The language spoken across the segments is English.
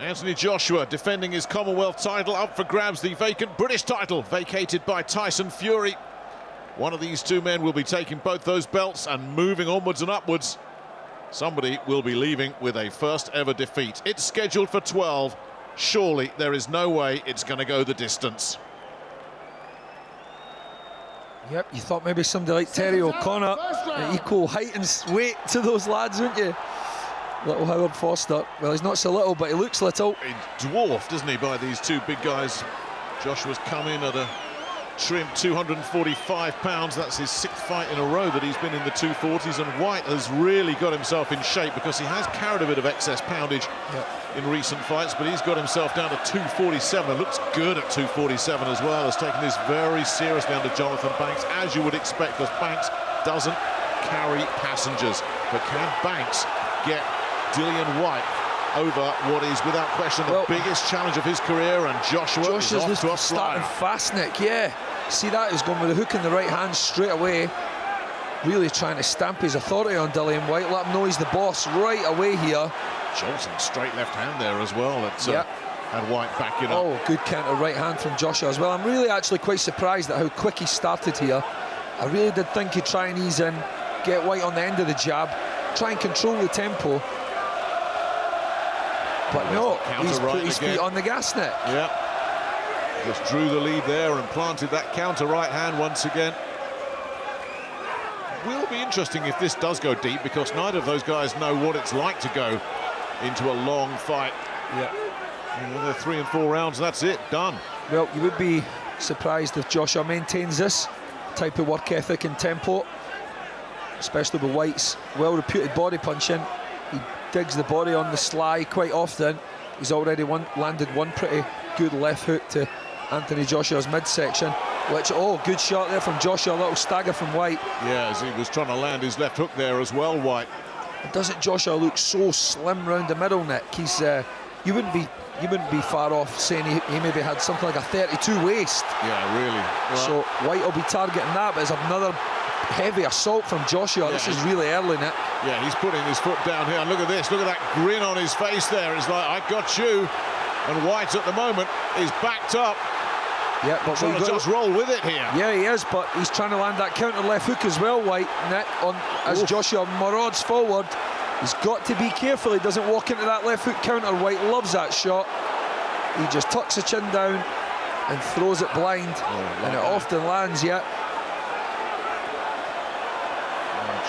Anthony Joshua defending his Commonwealth title, up for grabs the vacant British title, vacated by Tyson Fury. One of these two men will be taking both those belts and moving onwards and upwards. Somebody will be leaving with a first ever defeat. It's scheduled for 12. Surely there is no way it's going to go the distance. Yep, you thought maybe somebody like Terry O'Connor, equal height and weight to those lads, wouldn't you? Little Howard Foster. Well, he's not so little, but he looks little. He's dwarfed, isn't he, by these two big guys. Joshua's come in at a trim 245 pounds. That's his 6th fight in a row that he's been in the 240s, and Whyte has really got himself in shape because he has carried a bit of excess poundage in recent fights, but he's got himself down to 247 and looks good at 247 as well. Has taken this very seriously under Jonathan Banks, as you would expect, because Banks doesn't carry passengers. But can Banks get Dillian Whyte over what is without question the biggest challenge of his career? And Joshua's off to a starting fast, Nick. Yeah, see that? He's going with a hook in the right hand straight away, really trying to stamp his authority on Dillian Whyte, let him know he's the boss right away here. Jolting straight left hand there as well. And Whyte backing up. Oh, good counter right hand from Joshua as well. I'm really actually quite surprised at how quick he started here. I really did think he'd try and ease in, get Whyte on the end of the jab, try and control the tempo. But no, he's put his feet on the gas, Nick. Yeah. Just drew the lead there and planted that counter right hand once again. Will be interesting if this does go deep, because neither of those guys know what it's like to go into a long fight. Yeah. You know, they're 3 and 4 rounds, that's it, done. Well, you would be surprised if Joshua maintains this type of work ethic and tempo, especially with Whyte's well-reputed body punching. He digs the body on the sly quite often. He's already landed one pretty good left hook to Anthony Joshua's midsection, which, good shot there from Joshua, a little stagger from Whyte. Yeah, as he was trying to land his left hook there as well, Whyte. Doesn't Joshua look so slim round the middle, Nick? He's you wouldn't be far off saying he maybe had something like a 32 waist. Yeah, really. Well, so Whyte will be targeting that, but there's another heavy assault from Joshua. This is really early, Nick. Yeah, he's putting his foot down here, and look at this, look at that grin on his face there. It's like, I got you. And Whyte at the moment is backed up. Yeah, but trying to just roll with it here. Yeah, he is, but he's trying to land that counter left hook as well, Whyte, Nick, as Joshua marauders forward. He's got to be careful he doesn't walk into that left hook counter. Whyte loves that shot. He just tucks the chin down and throws it blind, and it often lands,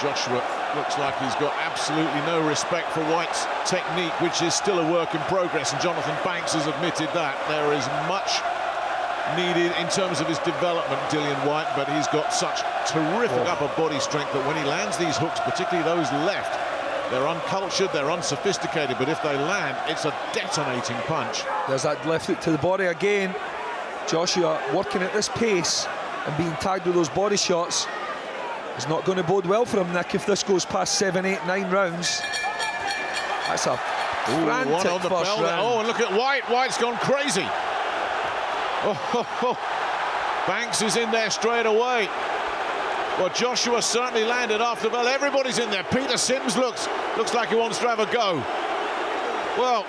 Joshua looks like he's got absolutely no respect for Whyte's technique, which is still a work in progress, and Jonathan Banks has admitted that. There is much needed in terms of his development, Dillian Whyte, but he's got such terrific upper body strength that when he lands these hooks, particularly those left, they're uncultured, they're unsophisticated, but if they land, it's a detonating punch. There's that left hook to the body again. Joshua working at this pace and being tagged with those body shots is not going to bode well for him, Nick, if this goes past 7, 8, 9 rounds. That's a frantic one on the first bell round. Oh, and look at Whyte. Whyte's gone crazy. Banks is in there straight away. Well, Joshua certainly landed after the bell. Everybody's in there. Peter Sims looks like he wants to have a go. Well,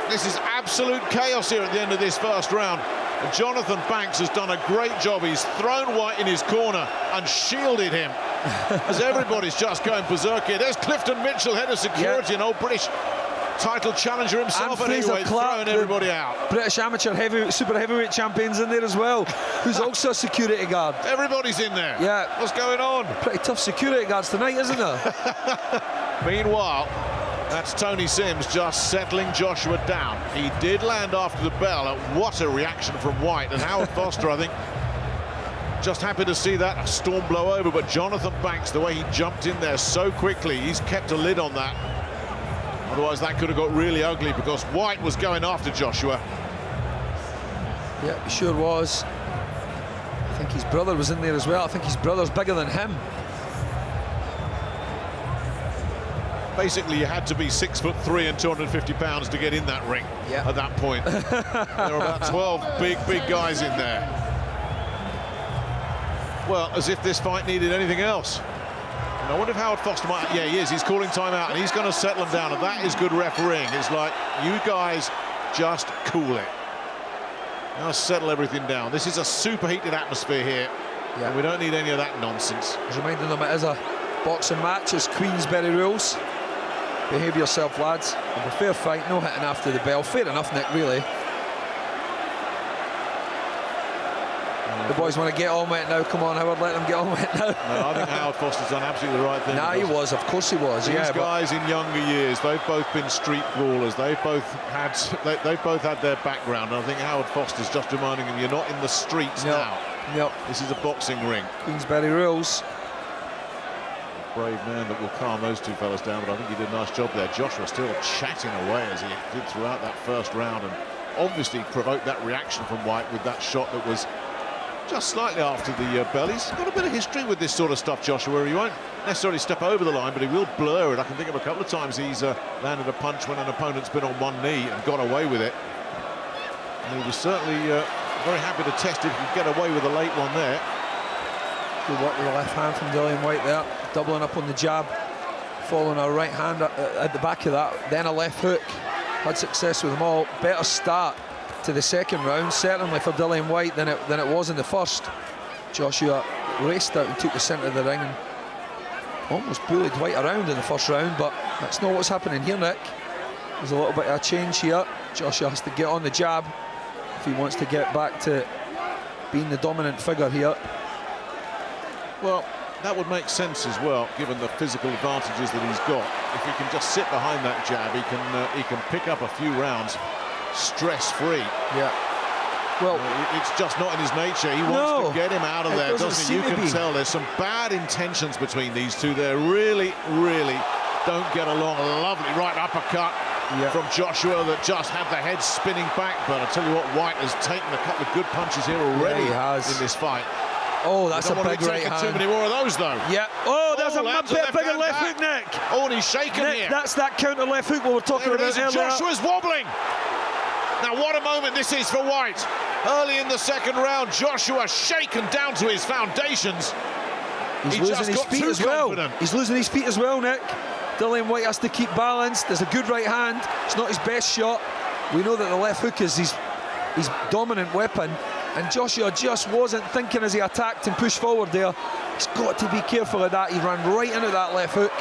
this is absolute chaos here at the end of this first round. And Jonathan Banks has done a great job. He's thrown Whyte in his corner and shielded him as everybody's just going berserk here. There's Clifton Mitchell, head of security, an old British title challenger himself, and anyway, throwing everybody out. British amateur super heavyweight champions in there as well, who's also a security guard. Everybody's in there. Yeah. What's going on? Pretty tough security guards tonight, isn't there? Meanwhile, that's Tony Sims just settling Joshua down. He did land after the bell. What a reaction from Whyte. And Howard Foster, I think, just happy to see that storm blow over. But Jonathan Banks, the way he jumped in there so quickly, he's kept a lid on that. Otherwise, that could have got really ugly, because Whyte was going after Joshua. Yeah, he sure was. I think his brother was in there as well. I think his brother's bigger than him. Basically, you had to be 6'3" and 250 pounds to get in that ring at that point. There are about 12 big guys in there. Well, as if this fight needed anything else. And I wonder if Howard Foster might... Yeah, he is. He's calling time out, and he's going to settle them down, and that is good refereeing. It's like, you guys just cool it. Now settle everything down. This is a superheated atmosphere here. Yeah. And we don't need any of that nonsense. I was reminding them it is a boxing match, it's Queensberry rules. Behave yourself, lads. And a fair fight, no hitting after the bell. Fair enough, Nick, really. The boys want to get on with it now. Come on, Howard, let them get on with it now. No, I think Howard Foster's done absolutely the right thing. Nah, he was, of course he was. These yeah, guys in younger years, they've both been street brawlers. They've both had their background. And I think Howard Foster's just reminding them, you're not in the streets now. Yep. This is a boxing ring. Queensberry rules. Brave man that will calm those two fellas down, but I think he did a nice job there. Joshua still chatting away as he did throughout that first round, and obviously provoked that reaction from Whyte with that shot that was just slightly after the bell. He's got a bit of history with this sort of stuff, Joshua. He won't necessarily step over the line, but he will blur it. I can think of a couple of times he's landed a punch when an opponent's been on one knee and got away with it. And he was certainly very happy to test if he could get away with a late one there. Good work with the left hand from Dillian Whyte there, doubling up on the jab, following a right hand at the back of that, then a left hook. Had success with them all. Better start to the second round, certainly for Dillian Whyte than it was in the first. Joshua raced out and took the centre of the ring and almost bullied Whyte around in the first round, but that's not what's happening here, Nick. There's a little bit of a change here. Joshua has to get on the jab if he wants to get back to being the dominant figure here. Well, that would make sense as well, given the physical advantages that he's got. If he can just sit behind that jab, he can pick up a few rounds stress-free. Yeah. Well, it's just not in his nature. He wants to get him out of there, doesn't he? You can tell there's some bad intentions between these two. They really, really don't get along. A lovely right uppercut from Joshua that just had the head spinning back. But I tell you what, Whyte has taken a couple of good punches here already in this fight. Oh, that's a big right hand. Too many more of those, though. Yeah. Oh, there's a bigger left hook, Nick. Oh, and he's shaking Nick, here. That's that counter left hook we were talking about earlier. Joshua's wobbling. Now, what a moment this is for Whyte. Early in the second round, Joshua shaken down to his foundations. He's losing his feet as well. He's losing his feet as well, Nick. Dillian Whyte has to keep balance. There's a good right hand. It's not his best shot. We know that the left hook is his dominant weapon. And Joshua just wasn't thinking as he attacked and pushed forward there. He's got to be careful of that. He ran right into that left hook.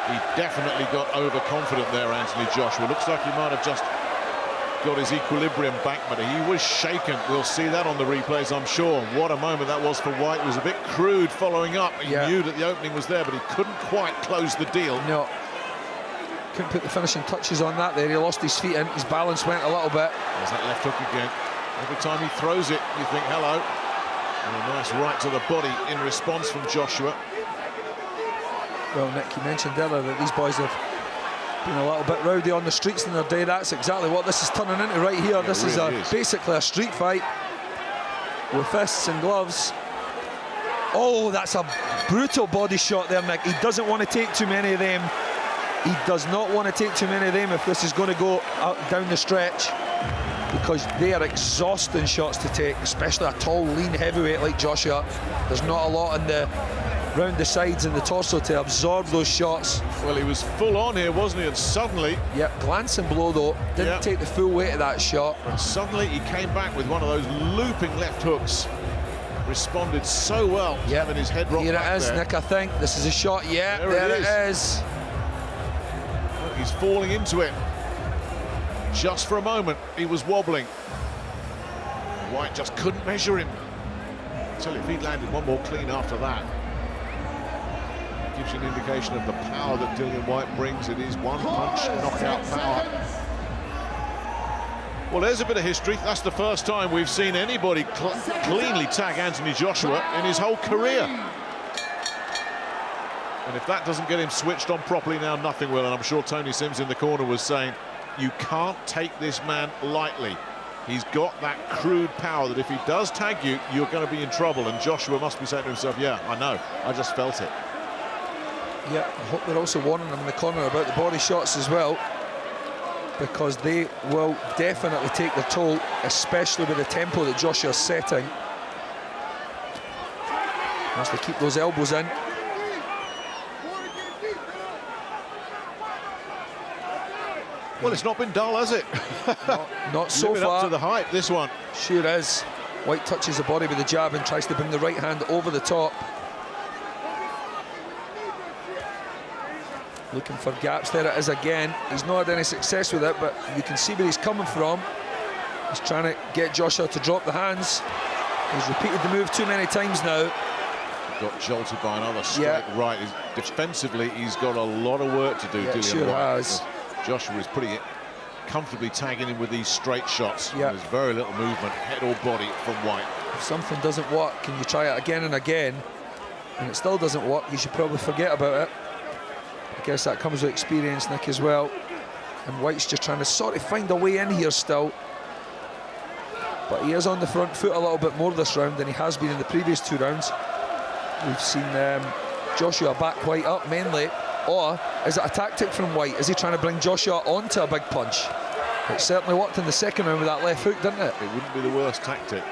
He definitely got overconfident there, Anthony Joshua. Looks like he might have just got his equilibrium back, but he was shaken. We'll see that on the replays, I'm sure. What a moment that was for Whyte. It was a bit crude following up. He knew that the opening was there, but he couldn't quite close the deal. No. Couldn't put the finishing touches on that there. He lost his feet in. His balance went a little bit. There's that left hook again. Every time he throws it, you think, hello. And a nice right to the body in response from Joshua. Well, Nick, you mentioned earlier that these boys have been a little bit rowdy on the streets in their day. That's exactly what this is turning into right here. Yeah, this really is basically a street fight with fists and gloves. Oh, that's a brutal body shot there, Nick. He doesn't want to take too many of them. He does not want to take too many of them if this is going to go down the stretch, because they are exhausting shots to take, especially a tall, lean heavyweight like Joshua. There's not a lot in round the sides and the torso to absorb those shots. Well, he was full on here, wasn't he? And suddenly... Yep, glancing blow though. Didn't take the full weight of that shot. And suddenly he came back with one of those looping left hooks. Responded so well, having his head rocked back there. Here it is, Nick, I think. This is a shot. Yeah, there it is. Look, he's falling into it. Just for a moment, he was wobbling. Whyte just couldn't measure him. I tell you, if he'd landed one more clean after that, gives you an indication of the power that Dillian Whyte brings. It is one punch knockout power. Well, there's a bit of history. That's the first time we've seen anybody cleanly tag Anthony Joshua in his whole career. And if that doesn't get him switched on properly now, nothing will. And I'm sure Tony Sims in the corner was saying, you can't take this man lightly. He's got that crude power that if he does tag you, you're going to be in trouble. And Joshua must be saying to himself, yeah, I know, I just felt it. Yeah, I hope they're also warning him in the corner about the body shots as well, because they will definitely take their toll, especially with the tempo that Joshua's setting. Has to keep those elbows in. Well, it's not been dull, has it? Not so Living far. up to the hype, this one. Sure is. Whyte touches the body with the jab and tries to bring the right hand over the top. Looking for gaps. There it is again. He's not had any success with it, but you can see where he's coming from. He's trying to get Joshua to drop the hands. He's repeated the move too many times now. Got jolted by another straight right. Defensively, he's got a lot of work to do. Yeah, Dillian sure Whyte. has. Joshua is pretty comfortably tagging him with these straight shots. Yeah. There's very little movement, head or body, from Whyte. If something doesn't work and you try it again and again, and it still doesn't work, you should probably forget about it. I guess that comes with experience, Nick, as well. And Whyte's just trying to sort of find a way in here still. But he is on the front foot a little bit more this round than he has been in the previous 2 rounds. We've seen Joshua back Whyte up mainly. Or is it a tactic from Whyte? Is he trying to bring Joshua onto a big punch? It certainly worked in the second round with that left hook, didn't it? It wouldn't be the worst tactic.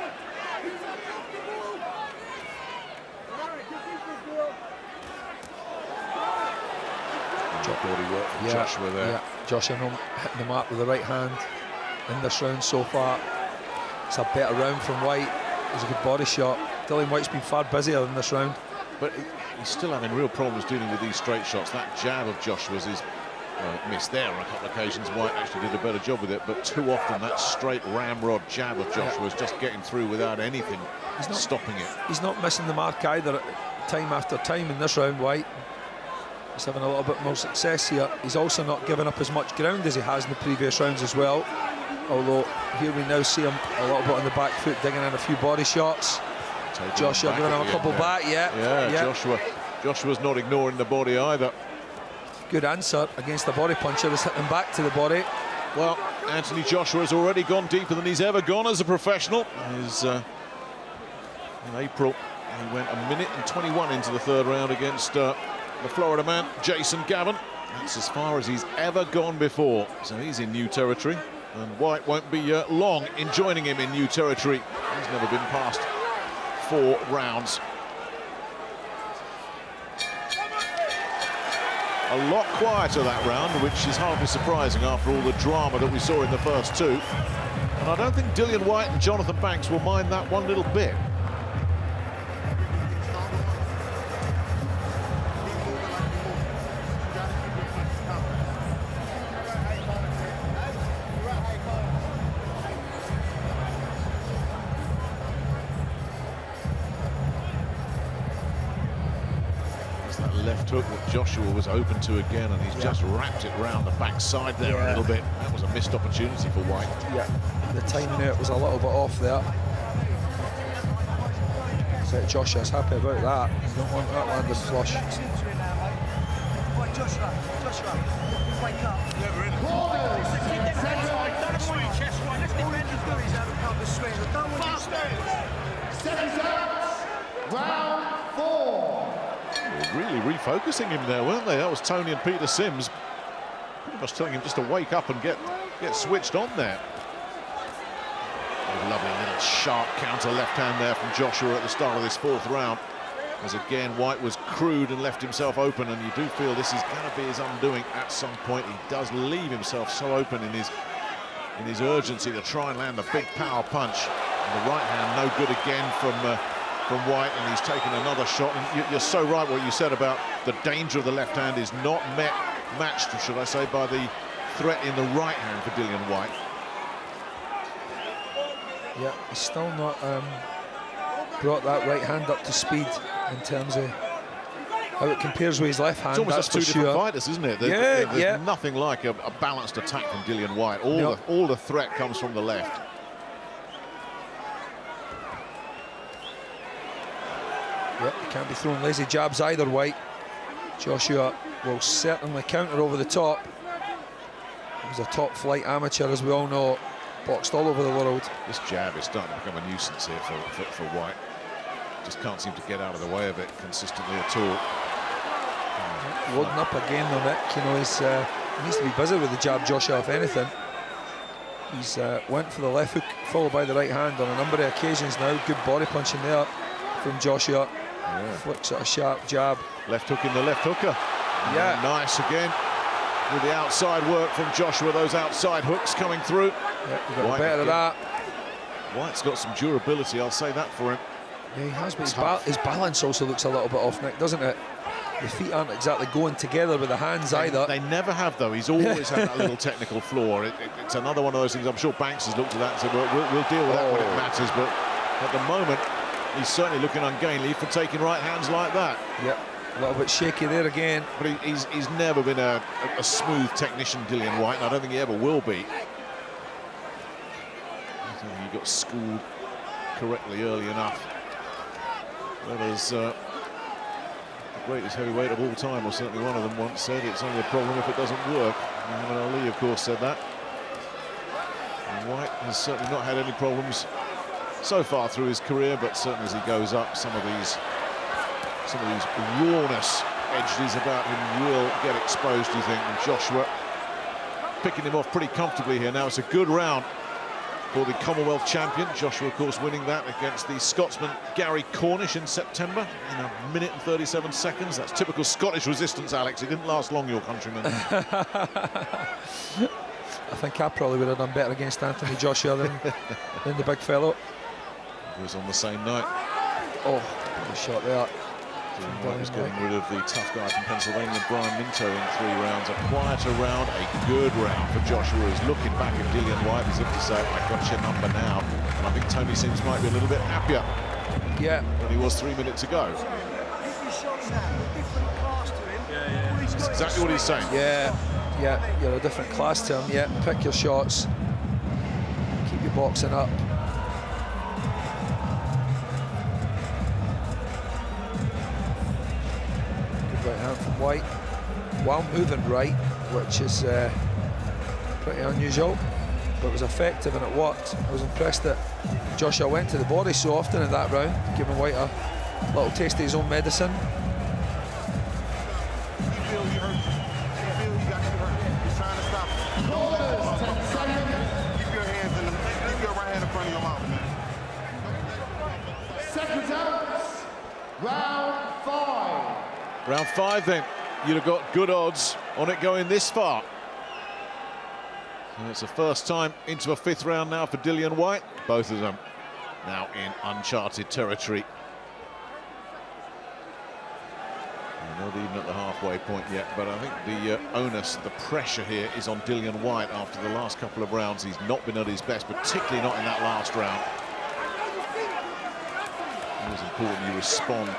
Body work from Joshua there. Yeah, Joshua hitting the mark with the right hand in this round so far. It's a better round from Whyte. It's a good body shot. Dillian Whyte's been far busier in this round. But he's still having real problems dealing with these straight shots. That jab of Joshua's is missed there on a couple of occasions. Whyte actually did a better job with it, but too often that straight ramrod jab of Joshua's just getting through without anything stopping it. He's not missing the mark either, time after time in this round, Whyte. He's having a little bit more success here. He's also not giving up as much ground as he has in the previous rounds as well. Although here we now see him a little bit on the back foot, digging in a few body shots. Joshua giving him a couple back, yeah. Joshua's not ignoring the body either. Good answer against the body puncher, is hitting back to the body. Well, Anthony Joshua's already gone deeper than he's ever gone as a professional. In April, he went 1 minute and 21 into the 3rd round against the Florida man, Jason Gavin. That's as far as he's ever gone before. So he's in new territory. And Whyte won't be long in joining him in new territory. He's never been past 4 rounds. A lot quieter that round, which is hardly surprising after all the drama that we saw in the first 2. And I don't think Dillian Whyte and Jonathan Banks will mind that one little bit. Left hook that Joshua was open to again, and he's just wrapped it round the backside there a little bit. That was a missed opportunity for Whyte. Yeah, the timing out was a little bit off there. So Joshua's happy about that. You don't want that landed flush. Joshua, wake up. Round 4. Really refocusing him there, weren't they? That was Tony and Peter Sims pretty much telling him just to wake up and get switched on there. A lovely little sharp counter left hand there from Joshua at the start of this 4th round. As again, Whyte was crude and left himself open, and you do feel this is going to be his undoing at some point. He does leave himself so open in his urgency to try and land the big power punch. And the right hand no good again from Whyte, and he's taken another shot. And you're so right what you said about the danger of the left hand is not matched, should I say, by the threat in the right hand for Dillian Whyte. Yeah, he's still not brought that right hand up to speed in terms of how it compares with his left hand. It's almost that's two for different sure. fighters, isn't it? There's nothing like a balanced attack from Dillian Whyte. All the threat comes from the left. Yep, can't be throwing lazy jabs either, Whyte. Joshua will certainly counter over the top. He's a top-flight amateur, as we all know, boxed all over the world. This jab is starting to become a nuisance here for Whyte. Just can't seem to get out of the way of it consistently at all. Loading up again though, Nick. You know, he needs to be busy with the jab, Joshua, if anything. He's went for the left hook, followed by the right hand on a number of occasions now. Good body punching there from Joshua. Yeah. Flicks at a sharp jab. Left hook in the left hooker. Yeah. Nice again. with the outside work from Joshua, those outside hooks coming through. Yeah, he got better of that. White's got some durability, I'll say that for him. Yeah, he has, but his balance also looks a little bit off, Nick, doesn't it? The feet aren't exactly going together with the hands either. They never have, though. He's always had that little technical flaw. It's another one of those things. I'm sure Banks has looked at that and said, we'll deal with that when it matters. But at the moment, he's certainly looking ungainly for taking right hands like that. Yep, a little bit shaky there again. But he's never been a smooth technician, Dillian Whyte, and I don't think he ever will be. I think he got schooled correctly early enough. That is the greatest heavyweight of all time, or certainly one of them once said, it's only a problem if it doesn't work. Muhammad Ali, of course, said that. And Whyte has certainly not had any problems so far through his career, but certainly as he goes up, some of these rawness edges about him will get exposed, do you think? And Joshua picking him off pretty comfortably here. Now it's a good round for the Commonwealth champion. Joshua, of course, winning that against the Scotsman Gary Cornish in September in 1 minute and 37 seconds. That's typical Scottish resistance, Alex. It didn't last long, your countryman. I think I probably would have done better against Anthony Joshua than the big fellow. It was on the same night. Oh, good shot there. Dillian Whyte was getting rid of the tough guy from Pennsylvania, Brian Minto, in 3 rounds. A quieter round, a good round for Joshua, who's looking back at Dillian Whyte as if to say, I got your number now. And I think Tony Sims might be a little bit happier than he was 3 minutes ago. That's exactly what he's saying. Yeah, you're a different class to him. Yeah, pick your shots. Keep your boxing up. Right hand from Whyte, while moving right, which is pretty unusual, but it was effective and it worked. I was impressed that Joshua went to the body so often in that round, giving Whyte a little taste of his own medicine. Round 5 then, you'd have got good odds on it going this far. And it's the first time into a 5th round now for Dillian Whyte. Both of them now in uncharted territory. We're not even at the halfway point yet, but I think the onus, the pressure here is on Dillian Whyte after the last couple of rounds. He's not been at his best, particularly not in that last round. It was important you respond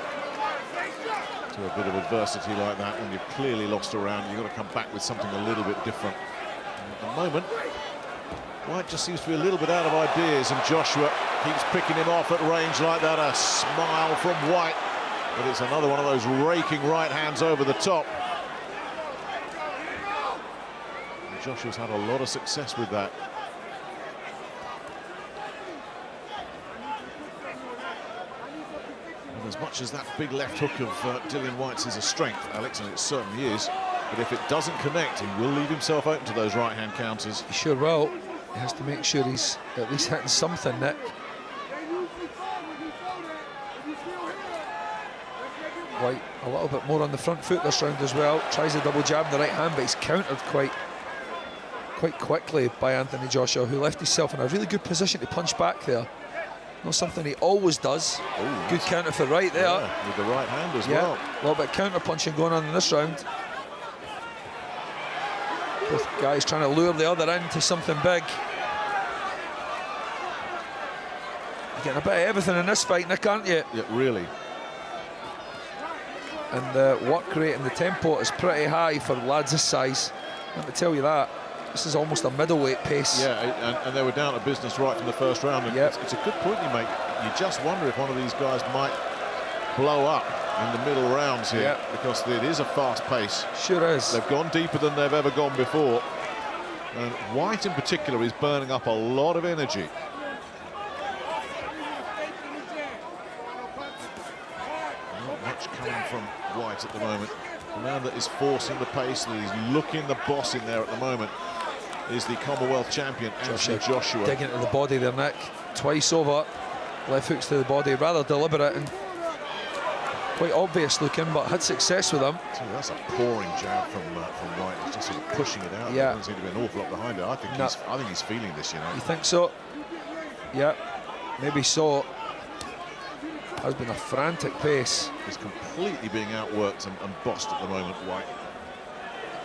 to a bit of adversity like that. When you've clearly lost a round, you've got to come back with something a little bit different. And at the moment, Whyte just seems to be a little bit out of ideas, and Joshua keeps picking him off at range like that. A smile from Whyte, but it's another one of those raking right hands over the top. And Joshua's had a lot of success with that. As much as that big left hook of Dillian Whyte's is a strength, Alex, and it certainly is, but if it doesn't connect, he will leave himself open to those right-hand counters. He sure will. He has to make sure he's at least hitting something, Nick. Whyte a little bit more on the front foot this round as well. Tries a double jab in the right hand, but he's countered quite quickly by Anthony Joshua, who left himself in a really good position to punch back there. Not something he always does. Ooh, good counter for right there. Yeah, with the right hand as well. A little bit of counter punching going on in this round. Both guys trying to lure the other into something big. You're getting a bit of everything in this fight, Nick, aren't you? Yeah, really. And the work rate and the tempo is pretty high for lads this size. Let me tell you that. This is almost a middleweight pace. Yeah, and they were down to business right from the first round. And it's a good point you make. You just wonder if one of these guys might blow up in the middle rounds here, because it is a fast pace. Sure is. They've gone deeper than they've ever gone before. And Whyte in particular is burning up a lot of energy. Not much coming from Whyte at the moment. The man that is forcing the pace, that is looking the boss in there at the moment, is the Commonwealth champion, Anthony Joshua. Digging into the body there, Nick. Twice over. Left hooks to the body, rather deliberate. And quite obvious looking, but had success with him. So that's a pouring jab from Whyte. He's just sort of pushing it out. Yeah. There doesn't seem to be an awful lot behind it. I think he's feeling this, you know. You think so? Yeah, maybe so. Has been a frantic pace. He's completely being outworked and bossed at the moment, Whyte.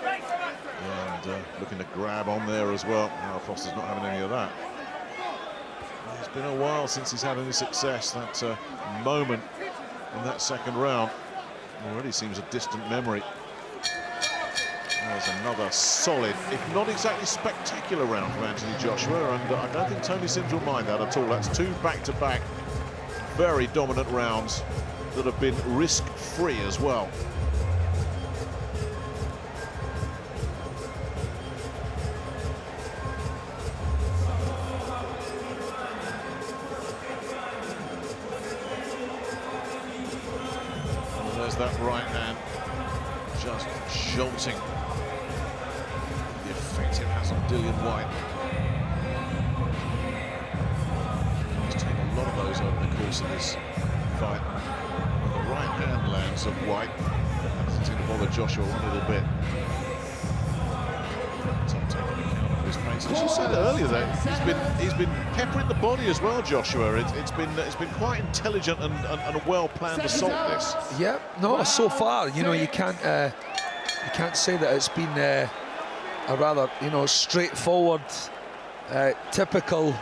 Yeah, and looking to grab on there as well. Now Foster's not having any of that. It's been a while since he's had any success. That moment in that second round already seems a distant memory. There's another solid, if not exactly spectacular round from Anthony Joshua, and I don't think Tony Sims will mind that at all. That's two back-to-back very dominant rounds that have been risk-free as well. And there's that right hand just jolting. The effect it has on Dillian Whyte. He's taken a lot of those over the course of this fight. And the right hand lands of Whyte. That doesn't seem to bother Joshua one little bit. Top taking account of his pace. As you said earlier, that he's been peppering the body as well, Joshua. It's been quite intelligent and a well-planned assault. This. Yeah, no, so far, you know, you can't say that it's been a rather, you know, straightforward, typical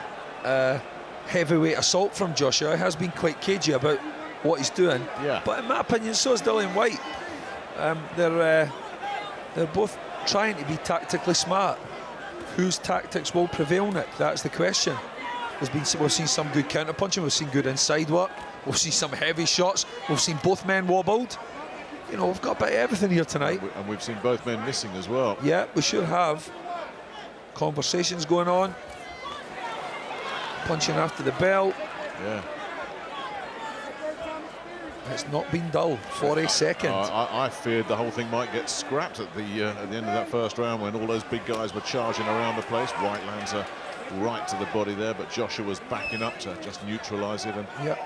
heavyweight assault from Joshua. He has been quite cagey about what he's doing. Yeah. But in my opinion, so is Dillian Whyte. They're both trying to be tactically smart. Whose tactics will prevail, Nick? That's the question. We've seen some good counter punching. We've seen good inside work. We've seen some heavy shots. We've seen both men wobbled. You know, we've got a bit of everything here tonight. And we've seen both men missing as well. Yeah, we should have. Conversations going on. Punching after the bell. Yeah. It's not been dull for a second. I feared the whole thing might get scrapped at the end of that first round when all those big guys were charging around the place. Whyte lands a right to the body there, but Joshua was backing up to just neutralise it. And yeah,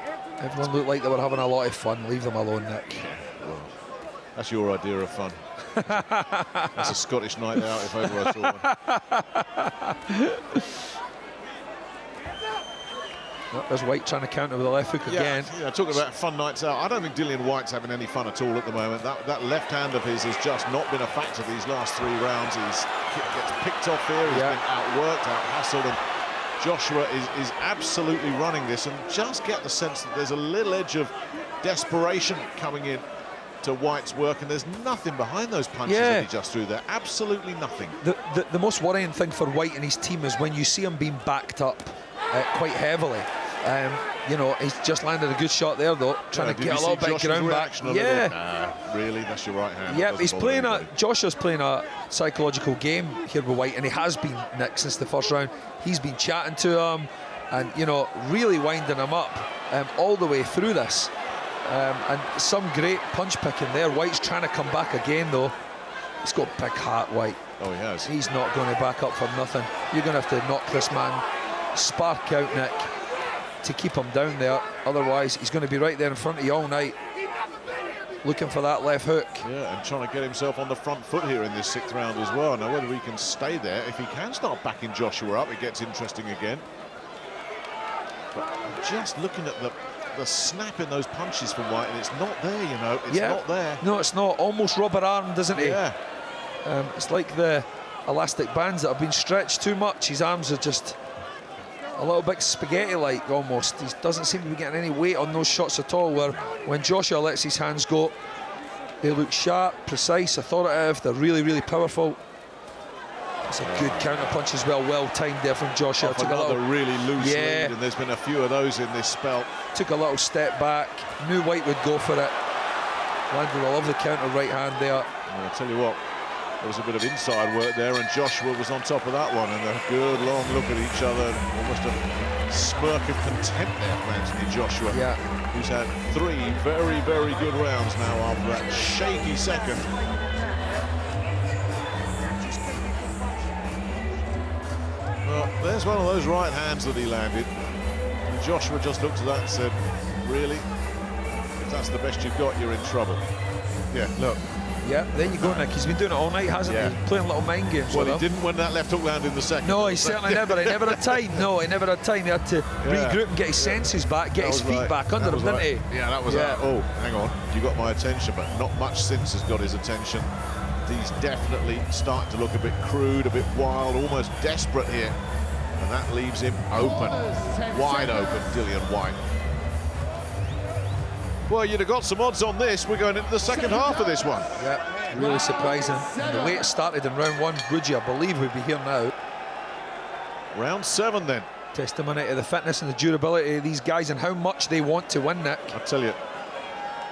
everyone looked like they were having a lot of fun. Leave them alone, Nick. well, that's your idea of fun. That's a Scottish night out if ever I saw one. There's Whyte trying to counter with a left hook again. Yeah, talking about fun nights out, I don't think Dillian Whyte's having any fun at all at the moment. That left hand of his has just not been a factor these last three rounds. He gets picked off here, he's been outworked, out-hustled, and Joshua is absolutely running this, and just get the sense that there's a little edge of desperation coming in to Whyte's work, and there's nothing behind those punches that he just threw there. Absolutely nothing. The most worrying thing for Whyte and his team is when you see him being backed up quite heavily. You know, he's just landed a good shot there, though, trying to get a little bit of ground back. Really, that's your right hand. Yeah, he's playing Joshua's playing a psychological game here with Whyte, and he has been, Nick, since the first round. He's been chatting to him and, you know, really winding him up all the way through this. And some great punch picking there. Whyte's trying to come back again, though. He's got a big heart, Whyte. Oh, he has. He's not going to back up for nothing. You're going to have to knock this man spark out, Nick, to keep him down there. Otherwise, he's going to be right there in front of you all night, looking for that left hook. Yeah, and trying to get himself on the front foot here in this sixth round as well. Now, whether he can stay there, if he can start backing Joshua up, it gets interesting again. But I'm just looking at the snap in those punches from Whyte, and it's not there, you know. It's not there. No, it's not. Almost rubber-armed, isn't he? Yeah. It's like the elastic bands that have been stretched too much. His arms are just a little bit spaghetti-like almost. He doesn't seem to be getting any weight on those shots at all, where when Joshua lets his hands go, they look sharp, precise, authoritative. They're really, really powerful. It's a good counter punch as well timed there from Joshua. Took another really loose lead, and there's been a few of those in this spell. Took a little step back, knew Whyte would go for it. Landed a lovely counter right hand there. I'll tell you what, there was a bit of inside work there, and Joshua was on top of that one, and a good long look at each other, almost a smirk of contempt there from Anthony Joshua, who's had three very, very good rounds now after that shaky second. Well, there's one of those right hands that he landed. And Joshua just looked at that and said, really? If If that's the best you've got, you're in trouble. Yeah, look. Yeah, there you go, Nick. He's been doing it all night, hasn't he? Playing little mind games. Well, with he him. didn't when that left hook landed in the second. No, he certainly never. He never had time. No, he never had time. He had to regroup and get his senses back, get his feet back under him, didn't he? Yeah, that was oh, hang on. You got my attention, but not much since has got his attention. He's definitely starting to look a bit crude, a bit wild, almost desperate here. And that leaves him open, wide open, Dillian Whyte. Well, you'd have got some odds on this. We're going into the second half of this one. Yeah, really surprising. And the way it started in round one, would you? I believe we'd be here now. Round 7 then. Testimony to the fitness and the durability of these guys and how much they want to win, Nick. I tell you,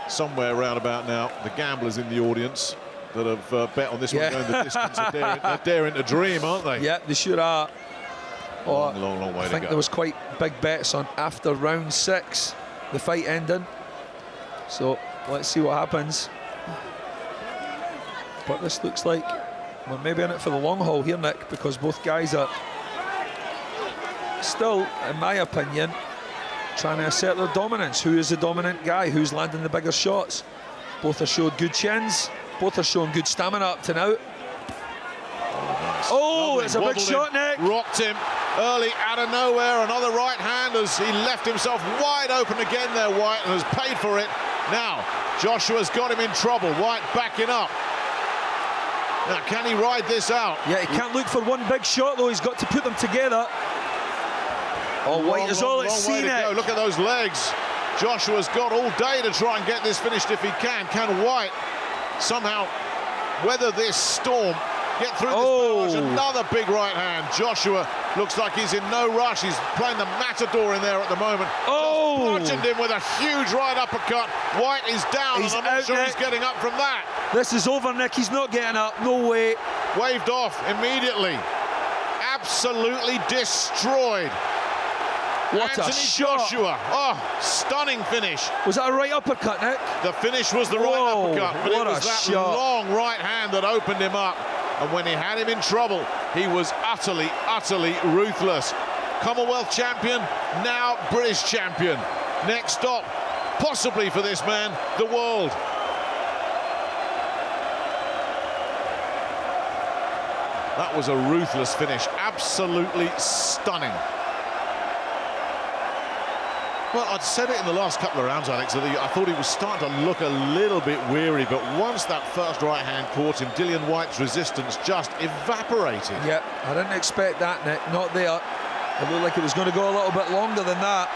somewhere around about now, the gamblers in the audience that have bet on this one going the distance are daring to dream, aren't they? Yeah, they sure are. Long way to go. I think there was quite big bets on after round 6, the fight ending. So let's see what happens. But this looks like we're maybe in it for the long haul here, Nick, because both guys are still, in my opinion, trying to assert their dominance. Who is the dominant guy? Who's landing the bigger shots? Both are showing good chins. Both are showing good stamina up to now. Oh, it's a big shot, Nick. Rocked him early out of nowhere. Another right hand as he left himself wide open again there, Whyte, and has paid for it. Now, Joshua's got him in trouble. Whyte backing up. Now, can he ride this out? Yeah, he can't look for one big shot, though. He's got to put them together. Oh, Whyte is all at sea, Nick. Look at those legs. Joshua's got all day to try and get this finished if he can. Can Whyte somehow weather this storm? Get through this barrage. Another big right hand. Joshua looks like he's in no rush. He's playing the matador in there at the moment. Bludgeoned him with a huge right uppercut. Whyte is down, and I'm not sure he's getting up from that. This is over, Nick. He's not getting up. No way. Waved off immediately. Absolutely destroyed. What Anthony a shot. Joshua. Oh, stunning finish. Was that a right uppercut, Nick? The finish was the right uppercut, but it was that long right hand that opened him up. And when he had him in trouble, he was utterly, utterly ruthless. Commonwealth champion, now British champion. Next stop, possibly for this man, the world. That was a ruthless finish, absolutely stunning. Well, I'd said it in the last couple of rounds, Alex, that I thought he was starting to look a little bit weary, but once that first right hand caught him, Dillian Whyte's resistance just evaporated. Yeah, I didn't expect that, Nick. Not there. It looked like it was going to go a little bit longer than that.